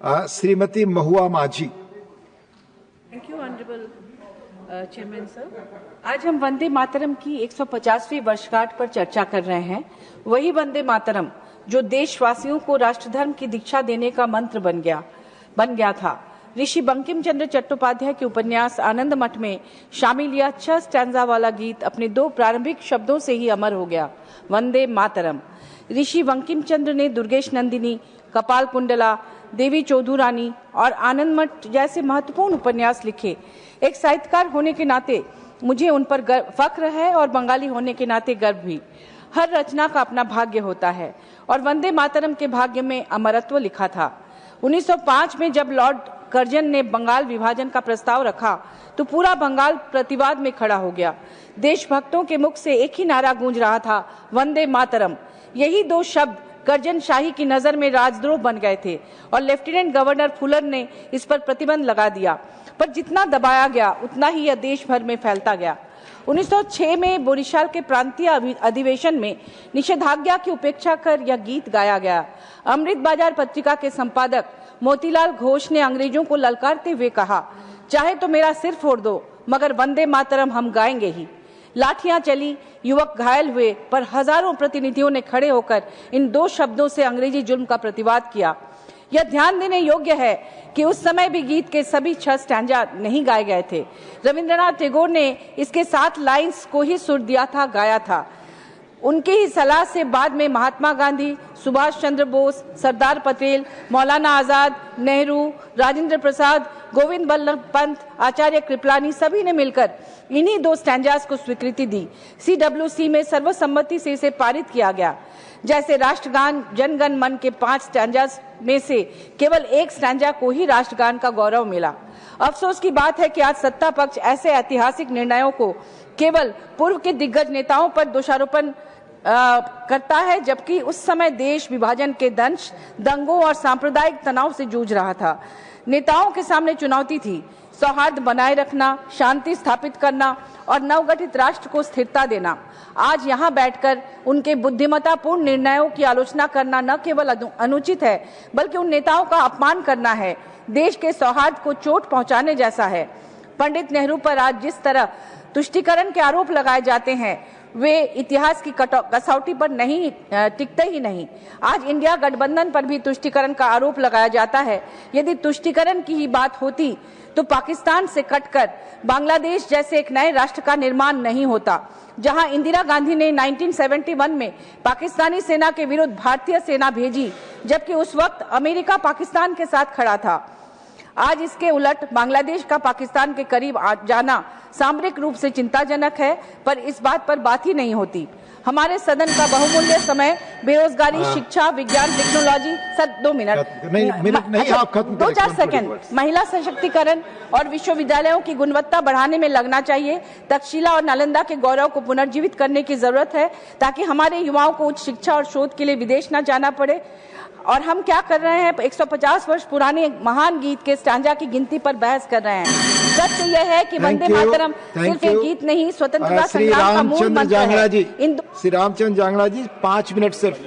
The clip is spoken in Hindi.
श्रीमती महुआ माझी। Thank you honourable chairman sir. आज हम वंदे मातरम की 150वीं वर्षगांठ पर चर्चा कर रहे हैं। वही वंदे मातरम जो देशवासियों को राष्ट्रधर्म की दीक्षा देने का मंत्र बन गया था। ऋषि बंकिम चंद्र चट्टोपाध्याय के उपन्यास आनंद मठ में शामिल यह 6 स्टैंजा वाला गीत अपने 2 प्रारंभिक शब्दों से ही अमर हो गया, वंदे मातरम। ऋषि बंकिम चंद्र ने दुर्गेश नंदिनी, कपाल कुंडला, देवी चौधुरानी और आनंद मठ जैसे महत्वपूर्ण उपन्यास लिखे। एक साहित्यकार होने के नाते मुझे उन पर फख्र है और बंगाली होने के नाते गर्व भी। हर रचना का अपना भाग्य होता है और वंदे मातरम के भाग्य में अमरत्व लिखा था। 1905 में जब लॉर्ड कर्जन ने बंगाल विभाजन का प्रस्ताव रखा तो पूरा बंगाल प्रतिवाद में खड़ा हो गया। देशभक्तों के मुख से एक ही नारा गूंज रहा था, वंदे मातरम। यही 2 शब्द कर्जन शाही की नजर में राजद्रोह बन गए थे और लेफ्टिनेंट गवर्नर फुलर ने इस पर प्रतिबंध लगा दिया, पर जितना दबाया गया उतना ही यह देश भर में फैलता गया। 1906 में बोरीशाल के प्रांतीय अधिवेशन में निषेधाज्ञा की उपेक्षा कर यह गीत गाया गया। अमृत बाजार पत्रिका के संपादक मोतीलाल घोष ने अंग्रेजों को ललकारते हुए कहा, चाहे तो मेरा सिर फोड़ दो मगर वंदे मातरम हम गाएंगे ही। लाठियां चली, युवक घायल हुए, पर हजारों प्रतिनिधियों ने खड़े होकर इन 2 शब्दों से अंग्रेजी जुल्म का प्रतिवाद किया। यह ध्यान देने योग्य है कि उस समय भी गीत के सभी 6 स्टैंजा नहीं गाए गए थे। रविंद्रनाथ टैगोर ने इसके 7 लाइंस को ही सुर दिया था, गाया था। उनके ही सलाह से बाद में महात्मा गांधी, सुभाष चंद्र बोस, सरदार पटेल, मौलाना आजाद, नेहरू, राजेंद्र प्रसाद, गोविंद बल्लभ पंत, आचार्य कृपलानी सभी ने मिलकर इन्हीं 2 स्टैंजास को स्वीकृति दी। CWC में सर्वसम्मति से इसे पारित किया गया। जैसे राष्ट्रगान जनगण मन के 5 स्टैंजास में से केवल 1 स्टैंजा को ही राष्ट्रगान का गौरव मिला। अफसोस की बात है कि आज सत्ता पक्ष ऐसे ऐतिहासिक निर्णयों को केवल पूर्व के दिग्गज नेताओं पर दोषारोपण करता है, जबकि उस समय देश विभाजन के दंश, दंगों और सांप्रदायिक तनाव से जूझ रहा था। नेताओं के सामने चुनौती थी सौहार्द बनाए रखना, शांति स्थापित करना और नवगठित राष्ट्र को स्थिरता देना। आज यहाँ बैठकर उनके बुद्धिमत्तापूर्ण निर्णयों की आलोचना करना न केवल अनुचित है बल्कि उन नेताओं का अपमान करना है, देश के सौहार्द को चोट पहुंचाने जैसा है। पंडित नेहरू पर आज जिस तरह तुष्टीकरण के आरोप लगाए जाते हैं वे इतिहास की कसौटी पर नहीं टिकते ही नहीं। आज इंडिया गठबंधन पर भी तुष्टीकरण का आरोप लगाया जाता है। यदि तुष्टीकरण की ही बात होती तो पाकिस्तान से कटकर बांग्लादेश जैसे एक नए राष्ट्र का निर्माण नहीं होता। जहां इंदिरा गांधी ने 1971 में पाकिस्तानी सेना के विरुद्ध भारतीय सेना भेजी, जबकि उस वक्त अमेरिका पाकिस्तान के साथ खड़ा था। आज इसके उलट बांग्लादेश का पाकिस्तान के करीब जाना सामरिक रूप से चिंताजनक है, पर इस बात पर बात ही नहीं होती। हमारे सदन का बहुमूल्य समय बेरोजगारी, शिक्षा, विज्ञान, टेक्नोलॉजी, सर 2 मिनट नहीं, आप खत्म 2-4 सेकंड, महिला सशक्तिकरण और विश्वविद्यालयों की गुणवत्ता बढ़ाने में लगना चाहिए। तक्षशिला और नालंदा के गौरव को पुनर्जीवित करने की जरूरत है ताकि हमारे युवाओं को उच्च शिक्षा और शोध के लिए विदेश न जाना पड़े। और हम क्या कर रहे हैं, 150 वर्ष पुराने महान गीत के स्टैंजा की गिनती पर बहस कर रहे हैं। सत्य यह है कि वंदे मातरम सिर्फ एक गीत नहीं, स्वतंत्रता संग्राम का मूल मंत्र है। श्री रामचंद्र जांगड़ा जी 5 मिनट सिर्फ।